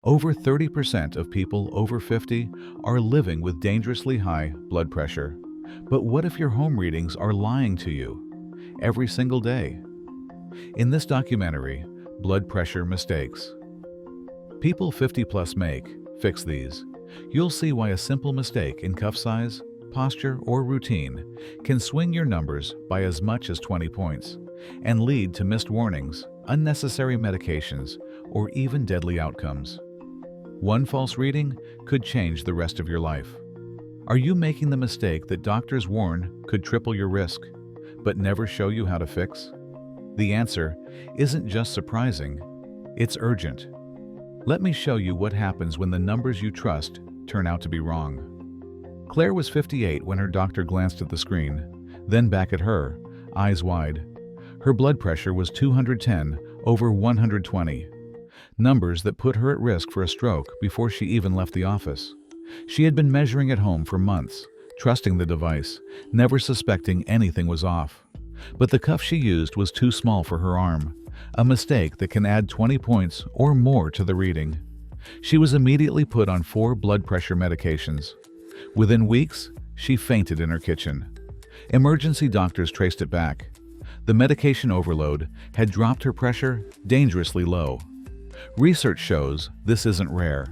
Over 30% of people over 50 are living with dangerously high blood pressure. But what if your home readings are lying to you every single day? In this documentary, Blood Pressure Mistakes, people 50 plus make, fix these. You'll see why a simple mistake in cuff size, posture, or routine can swing your numbers by as much as 20 points and lead to missed warnings, unnecessary medications, or even deadly outcomes. One false reading could change the rest of your life. Are you making the mistake that doctors warn could triple your risk, but never show you how to fix? The answer isn't just surprising, it's urgent. Let me show you what happens when the numbers you trust turn out to be wrong. Claire was 58 when her doctor glanced at the screen, then back at her, eyes wide. Her blood pressure was 210 over 120, numbers that put her at risk for a stroke before she even left the office. She had been measuring at home for months, trusting the device, never suspecting anything was off. But the cuff she used was too small for her arm, a mistake that can add 20 points or more to the reading. She was immediately put on 4 blood pressure medications. Within weeks, she fainted in her kitchen. Emergency doctors traced it back. The medication overload had dropped her pressure dangerously low. Research shows this isn't rare.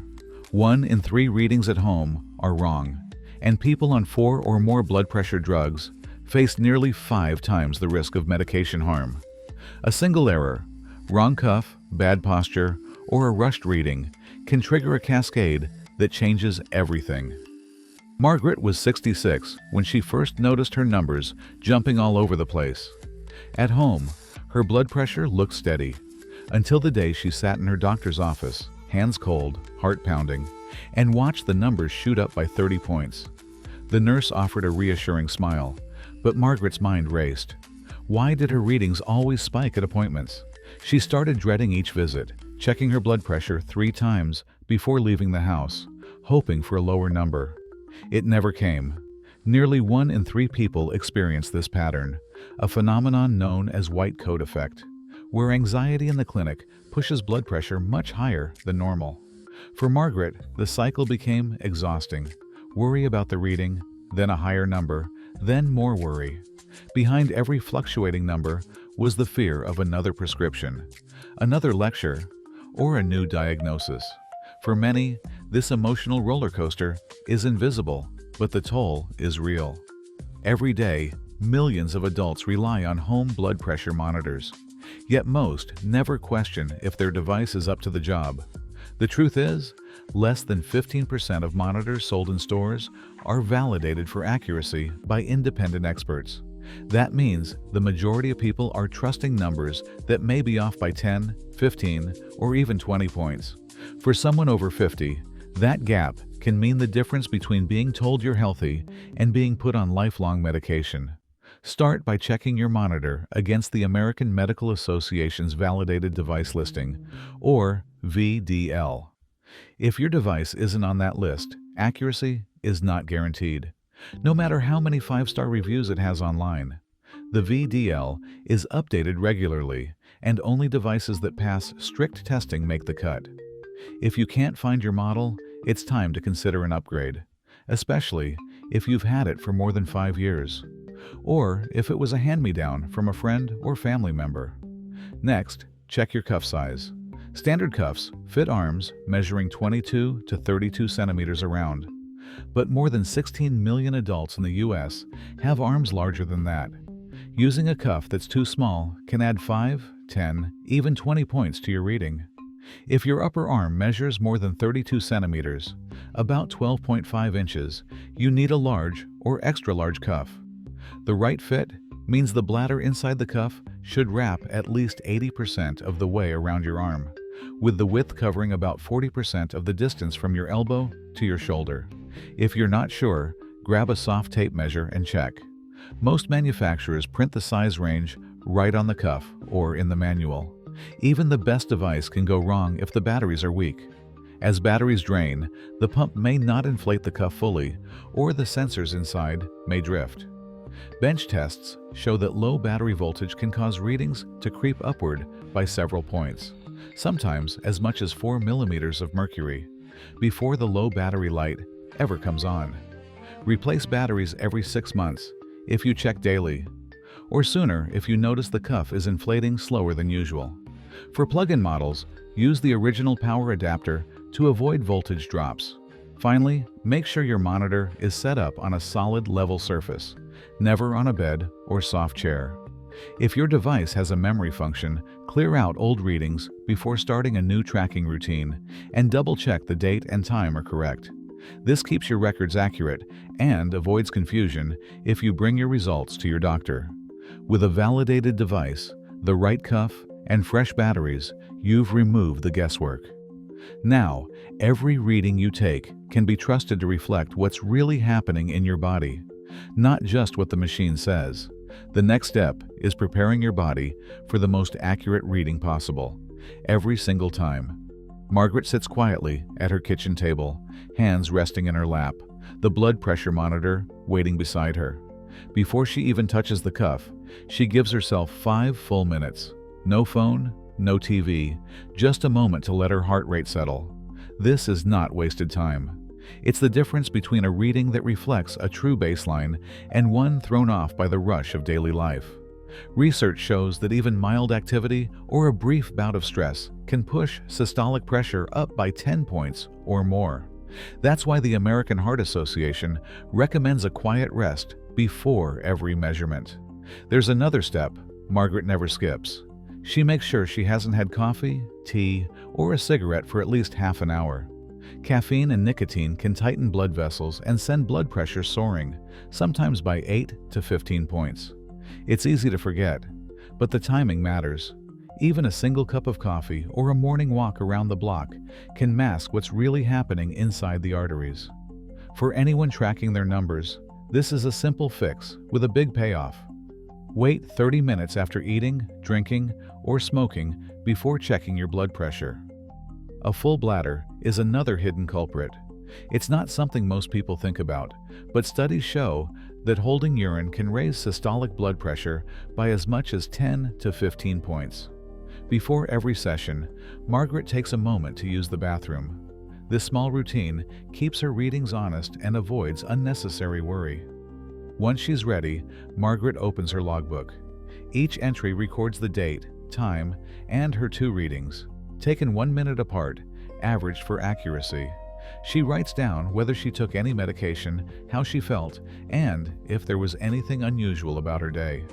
1 in 3 readings at home are wrong, and people on 4 or more blood pressure drugs face nearly 5 times the risk of medication harm. A single error, wrong cuff, bad posture, or a rushed reading can trigger a cascade that changes everything. Margaret was 66 when she first noticed her numbers jumping all over the place. At home, her blood pressure looked steady, until the day she sat in her doctor's office, hands cold, heart pounding, and watched the numbers shoot up by 30 points. The nurse offered a reassuring smile, but Margaret's mind raced. Why did her readings always spike at appointments? She started dreading each visit, checking her blood pressure 3 times before leaving the house, hoping for a lower number. It never came. Nearly 1 in 3 people experience this pattern, a phenomenon known as white coat effect, where anxiety in the clinic pushes blood pressure much higher than normal. For Margaret, the cycle became exhausting. Worry about the reading, then a higher number, then more worry. Behind every fluctuating number was the fear of another prescription, another lecture, or a new diagnosis. For many, this emotional roller coaster is invisible, but the toll is real. Every day, millions of adults rely on home blood pressure monitors, yet most never question if their device is up to the job. The truth is, less than 15% of monitors sold in stores are validated for accuracy by independent experts. That means the majority of people are trusting numbers that may be off by 10, 15, or even 20 points. For someone over 50, that gap can mean the difference between being told you're healthy and being put on lifelong medication. Start by checking your monitor against the American Medical Association's Validated Device Listing, or VDL. If your device isn't on that list, accuracy is not guaranteed, no matter how many 5-star reviews it has online. The VDL is updated regularly, and only devices that pass strict testing make the cut. If you can't find your model, it's time to consider an upgrade, especially if you've had it for more than 5 years, or if it was a hand-me-down from a friend or family member. Next, check your cuff size. Standard cuffs fit arms measuring 22 to 32 centimeters around, but more than 16 million adults in the U.S. have arms larger than that. Using a cuff that's too small can add 5, 10, even 20 points to your reading. If your upper arm measures more than 32 centimeters, about 12.5 inches, you need a large or extra large cuff. The right fit means the bladder inside the cuff should wrap at least 80% of the way around your arm, with the width covering about 40% of the distance from your elbow to your shoulder. If you're not sure, grab a soft tape measure and check. Most manufacturers print the size range right on the cuff or in the manual. Even the best device can go wrong if the batteries are weak. As batteries drain, the pump may not inflate the cuff fully, or the sensors inside may drift. Bench tests show that low battery voltage can cause readings to creep upward by several points. sometimes as much as 4 millimeters of mercury, before the low battery light ever comes on. Replace batteries every 6 months if you check daily, or sooner if you notice the cuff is inflating slower than usual. For plug-in models, use the original power adapter to avoid voltage drops. Finally, make sure your monitor is set up on a solid level surface, never on a bed or soft chair. If your device has a memory function, clear out old readings before starting a new tracking routine and double-check the date and time are correct. This keeps your records accurate and avoids confusion if you bring your results to your doctor. With a validated device, the right cuff, and fresh batteries, you've removed the guesswork. Now, every reading you take can be trusted to reflect what's really happening in your body, not just what the machine says. The next step is preparing your body for the most accurate reading possible, every single time. Margaret sits quietly at her kitchen table, hands resting in her lap, the blood pressure monitor waiting beside her. Before she even touches the cuff, she gives herself 5 full minutes. No phone, no TV, just a moment to let her heart rate settle. This is not wasted time. It's the difference between a reading that reflects a true baseline and one thrown off by the rush of daily life. Research shows that even mild activity or a brief bout of stress can push systolic pressure up by 10 points or more. That's why the American Heart Association recommends a quiet rest before every measurement. There's another step Margaret never skips. She makes sure she hasn't had coffee, tea, or a cigarette for at least half an hour. Caffeine and nicotine can tighten blood vessels and send blood pressure soaring, sometimes by 8 to 15 points. It's easy to forget, but the timing matters. Even a single cup of coffee or a morning walk around the block can mask what's really happening inside the arteries. For anyone tracking their numbers, this is a simple fix with a big payoff. Wait 30 minutes after eating, drinking, or smoking before checking your blood pressure. A full bladder is another hidden culprit. It's not something most people think about, but studies show that holding urine can raise systolic blood pressure by as much as 10 to 15 points. Before every session, Margaret takes a moment to use the bathroom. This small routine keeps her readings honest and avoids unnecessary worry. Once she's ready, Margaret opens her logbook. Each entry records the date, time, and her 2 readings, taken 1 minute apart, averaged for accuracy. She writes down whether she took any medication, how she felt, and if there was anything unusual about her day.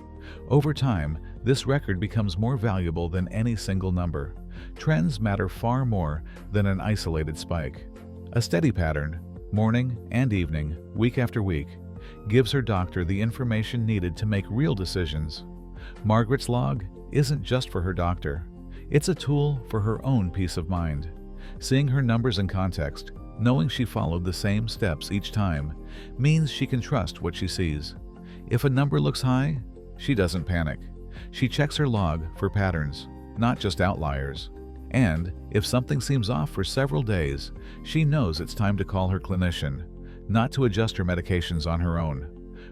Over time, this record becomes more valuable than any single number. Trends matter far more than an isolated spike. A steady pattern, morning and evening, week after week, gives her doctor the information needed to make real decisions. Margaret's log isn't just for her doctor. It's a tool for her own peace of mind. Seeing her numbers in context, knowing she followed the same steps each time, means she can trust what she sees. If a number looks high, she doesn't panic. She checks her log for patterns, not just outliers. And if something seems off for several days, she knows it's time to call her clinician, not to adjust her medications on her own.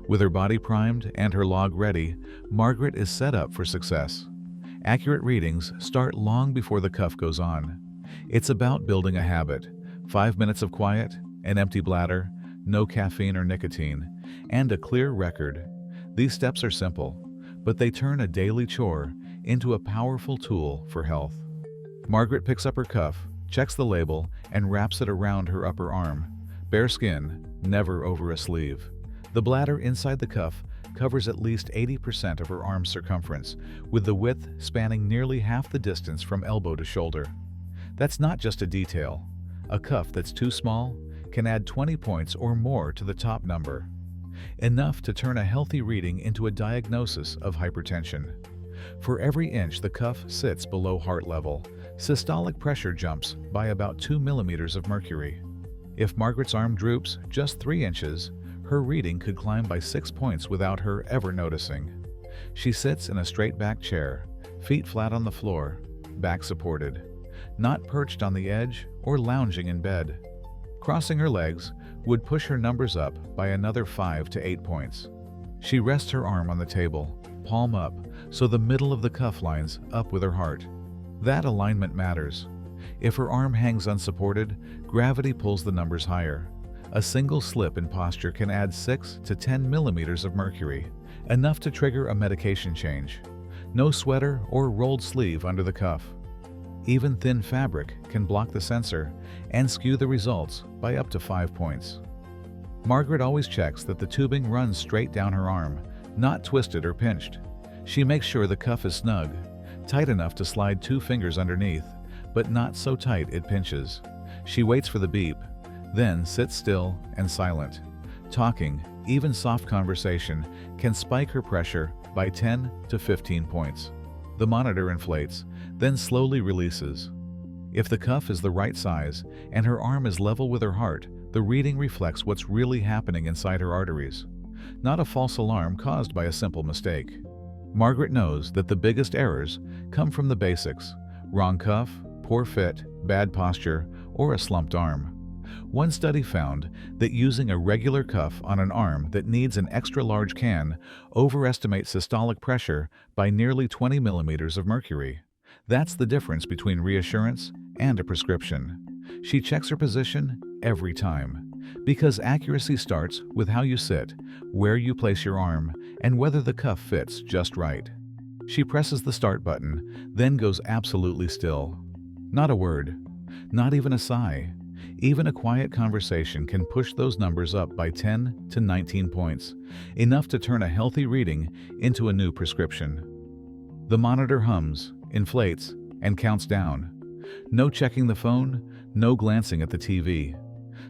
With her body primed and her log ready, Margaret is set up for success. Accurate readings start long before the cuff goes on. It's about building a habit. 5 minutes of quiet, an empty bladder, no caffeine or nicotine, and a clear record. These steps are simple, but they turn a daily chore into a powerful tool for health. Margaret picks up her cuff, checks the label, and wraps it around her upper arm. Bare skin, never over a sleeve. The bladder inside the cuff covers at least 80% of her arm's circumference, with the width spanning nearly half the distance from elbow to shoulder. That's not just a detail. A cuff that's too small can add 20 points or more to the top number, enough to turn a healthy reading into a diagnosis of hypertension. For every inch the cuff sits below heart level, systolic pressure jumps by about 2 millimeters of mercury. If Margaret's arm droops just 3 inches, her reading could climb by 6 points without her ever noticing. She sits in a straight-back chair, feet flat on the floor, back supported, not perched on the edge or lounging in bed. Crossing her legs would push her numbers up by another 5 to 8 points. She rests her arm on the table, palm up, so the middle of the cuff lines up with her heart. That alignment matters. If her arm hangs unsupported, gravity pulls the numbers higher. A single slip in posture can add 6 to 10 millimeters of mercury, enough to trigger a medication change. No sweater or rolled sleeve under the cuff. Even thin fabric can block the sensor and skew the results by up to 5 points. Margaret always checks that the tubing runs straight down her arm, not twisted or pinched. She makes sure the cuff is snug, tight enough to slide 2 fingers underneath, but not so tight it pinches. She waits for the beep, then sits still and silent. Talking, even soft conversation, can spike her pressure by 10 to 15 points. The monitor inflates, then slowly releases. If the cuff is the right size and her arm is level with her heart, the reading reflects what's really happening inside her arteries, not a false alarm caused by a simple mistake. Margaret knows that the biggest errors come from the basics: wrong cuff, poor fit, bad posture, or a slumped arm. One study found that using a regular cuff on an arm that needs an extra large can overestimates systolic pressure by nearly 20 millimeters of mercury. That's the difference between reassurance and a prescription. She checks her position every time, because accuracy starts with how you sit, where you place your arm, and whether the cuff fits just right. She presses the start button, then goes absolutely still. Not a word, not even a sigh. Even a quiet conversation can push those numbers up by 10 to 19 points, enough to turn a healthy reading into a new prescription. The monitor hums, inflates, and counts down. No checking the phone, no glancing at the TV.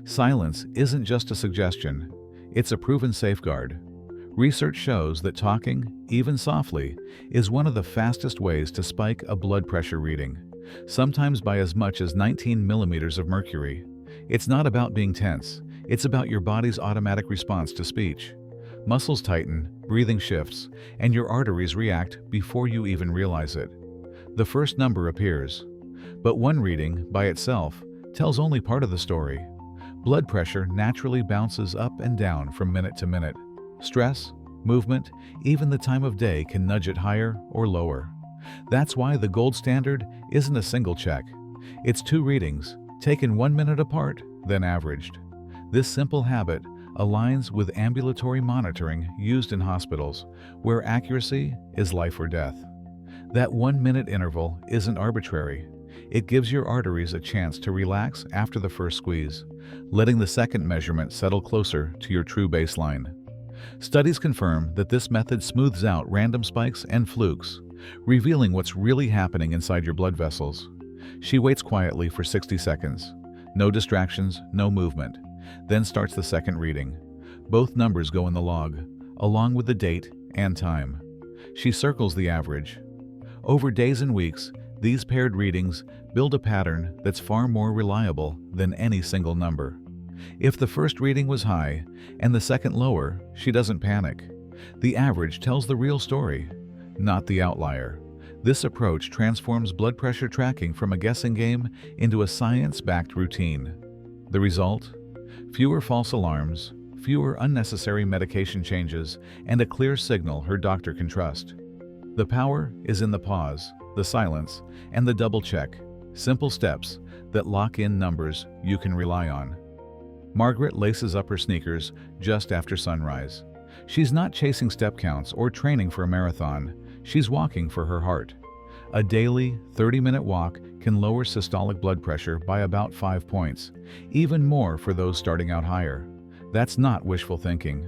Silence isn't just a suggestion, it's a proven safeguard. Research shows that talking, even softly, is one of the fastest ways to spike a blood pressure reading, sometimes by as much as 19 millimeters of mercury. It's not about being tense, it's about your body's automatic response to speech. Muscles tighten, breathing shifts, and your arteries react before you even realize it. The first number appears, but one reading, by itself, tells only part of the story. Blood pressure naturally bounces up and down from minute to minute. Stress, movement, even the time of day can nudge it higher or lower. That's why the gold standard isn't a single check. It's 2 readings, taken 1 minute apart, then averaged. This simple habit aligns with ambulatory monitoring used in hospitals, where accuracy is life or death. That 1 minute interval isn't arbitrary. It gives your arteries a chance to relax after the first squeeze, letting the second measurement settle closer to your true baseline. Studies confirm that this method smooths out random spikes and flukes, revealing what's really happening inside your blood vessels. She waits quietly for 60 seconds. No distractions, no movement. Then starts the second reading. Both numbers go in the log, along with the date and time. She circles the average. Over days and weeks, these paired readings build a pattern that's far more reliable than any single number. If the first reading was high and the second lower, she doesn't panic. The average tells the real story, not the outlier. This approach transforms blood pressure tracking from a guessing game into a science-backed routine. The result? Fewer false alarms, fewer unnecessary medication changes, and a clear signal her doctor can trust. The power is in the pause, the silence, and the double check. Simple steps that lock in numbers you can rely on. Margaret laces up her sneakers just after sunrise. She's not chasing step counts or training for a marathon. She's walking for her heart. A daily 30-minute walk can lower systolic blood pressure by about 5 points, even more for those starting out higher. That's not wishful thinking.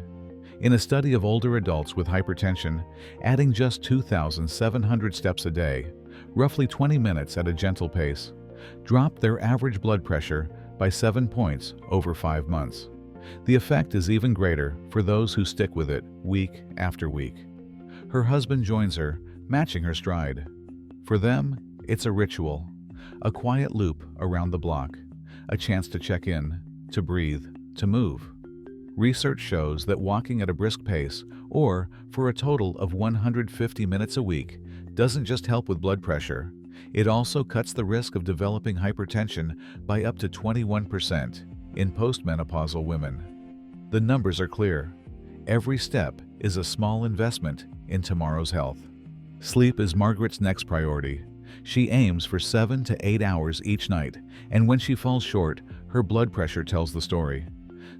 In a study of older adults with hypertension, adding just 2,700 steps a day, roughly 20 minutes at a gentle pace, dropped their average blood pressure by 7 points over 5 months. The effect is even greater for those who stick with it week after week. Her husband joins her, matching her stride. For them, it's a ritual, a quiet loop around the block, a chance to check in, to breathe, to move. Research shows that walking at a brisk pace, or for a total of 150 minutes a week, doesn't just help with blood pressure. It also cuts the risk of developing hypertension by up to 21% in postmenopausal women. The numbers are clear. Every step is a small investment in tomorrow's health. Sleep is Margaret's next priority. She aims for 7 to 8 hours each night, and when she falls short, her blood pressure tells the story.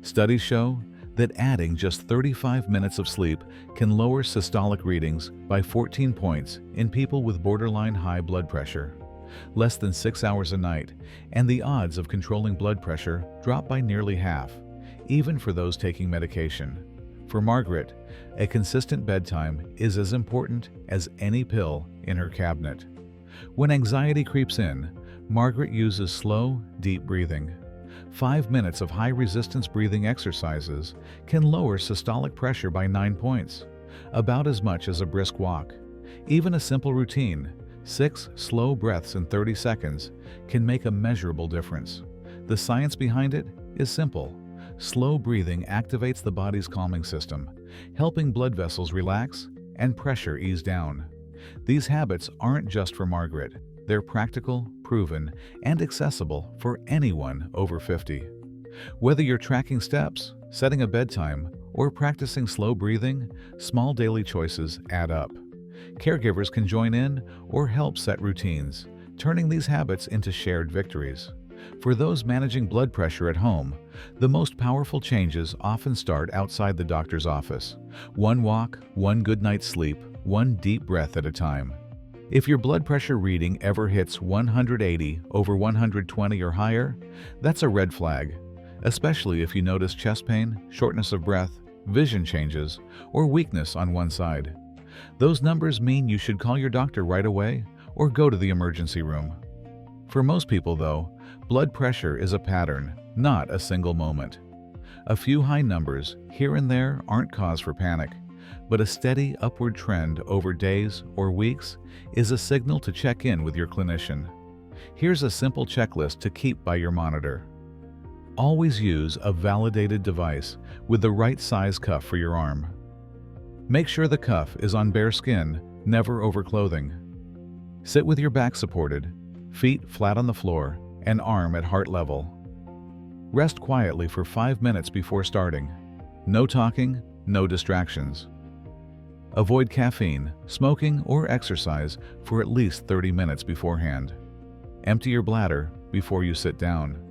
Studies show that adding just 35 minutes of sleep can lower systolic readings by 14 points in people with borderline high blood pressure. Less than 6 hours a night, and the odds of controlling blood pressure drop by nearly half, even for those taking medication. For Margaret, a consistent bedtime is as important as any pill in her cabinet. When anxiety creeps in, Margaret uses slow, deep breathing. 5 minutes of high-resistance breathing exercises can lower systolic pressure by 9 points, about as much as a brisk walk. Even a simple routine, 6 slow breaths in 30 seconds, can make a measurable difference. The science behind it is simple. Slow breathing activates the body's calming system, helping blood vessels relax and pressure ease down. These habits aren't just for Margaret. They're practical, proven, and accessible for anyone over 50. Whether you're tracking steps, setting a bedtime, or practicing slow breathing, small daily choices add up. Caregivers can join in or help set routines, turning these habits into shared victories. For those managing blood pressure at home, the most powerful changes often start outside the doctor's office. One walk, one good night's sleep, one deep breath at a time. If your blood pressure reading ever hits 180 over 120 or higher, that's a red flag, especially if you notice chest pain, shortness of breath, vision changes, or weakness on one side. Those numbers mean you should call your doctor right away or go to the emergency room. For most people, though, blood pressure is a pattern, not a single moment. A few high numbers here and there aren't cause for panic, but a steady upward trend over days or weeks is a signal to check in with your clinician. Here's a simple checklist to keep by your monitor. Always use a validated device with the right size cuff for your arm. Make sure the cuff is on bare skin, never over clothing. Sit with your back supported, feet flat on the floor, and arm at heart level. Rest quietly for 5 minutes before starting. No talking, no distractions. Avoid caffeine, smoking, or exercise for at least 30 minutes beforehand. Empty your bladder before you sit down.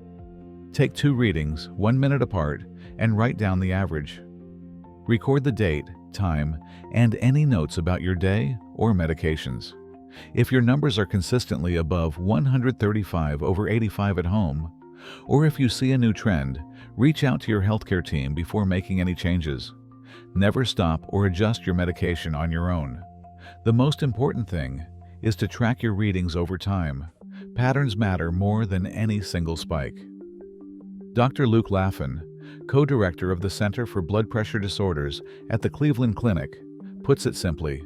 Take 2 readings, 1 minute apart, and write down the average. Record the date, time, and any notes about your day or medications. If your numbers are consistently above 135 over 85 at home, or if you see a new trend, reach out to your healthcare team before making any changes. Never stop or adjust your medication on your own. The most important thing is to track your readings over time. Patterns matter more than any single spike. Dr. Luke Laffin, co-director of the Center for Blood Pressure Disorders at the Cleveland Clinic, puts it simply: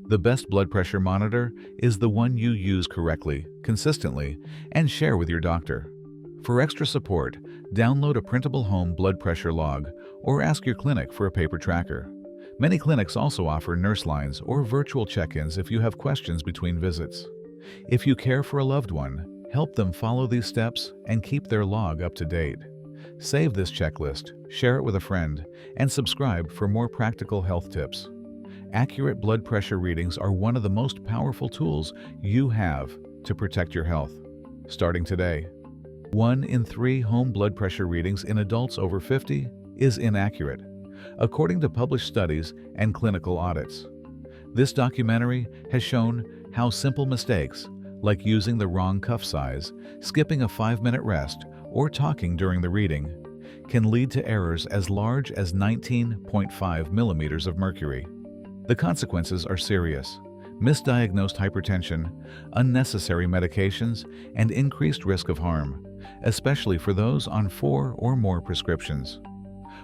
the best blood pressure monitor is the one you use correctly, consistently, and share with your doctor. For extra support, download a printable home blood pressure log or ask your clinic for a paper tracker. Many clinics also offer nurse lines or virtual check-ins if you have questions between visits. If you care for a loved one, help them follow these steps and keep their log up to date. Save this checklist, share it with a friend, and subscribe for more practical health tips. Accurate blood pressure readings are one of the most powerful tools you have to protect your health. Starting today. 1 in 3 home blood pressure readings in adults over 50 is inaccurate, according to published studies and clinical audits. This documentary has shown how simple mistakes, like using the wrong cuff size, skipping a 5-minute rest, or talking during the reading, can lead to errors as large as 19.5 millimeters of mercury. The consequences are serious: misdiagnosed hypertension, unnecessary medications, and increased risk of harm, especially for those on 4 or more prescriptions.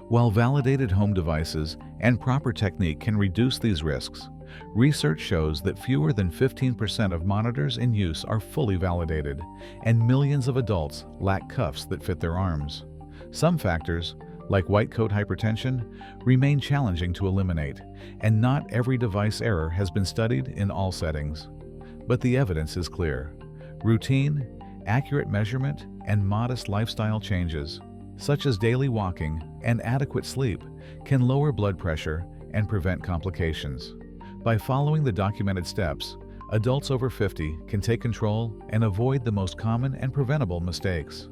While validated home devices and proper technique can reduce these risks, research shows that fewer than 15% of monitors in use are fully validated, and millions of adults lack cuffs that fit their arms. Some factors, like white coat hypertension, remain challenging to eliminate, and not every device error has been studied in all settings. But the evidence is clear. Routine, accurate measurement, and modest lifestyle changes, such as daily walking and adequate sleep, can lower blood pressure and prevent complications. By following the documented steps, Adults over 50 can take control and avoid the most common and preventable mistakes.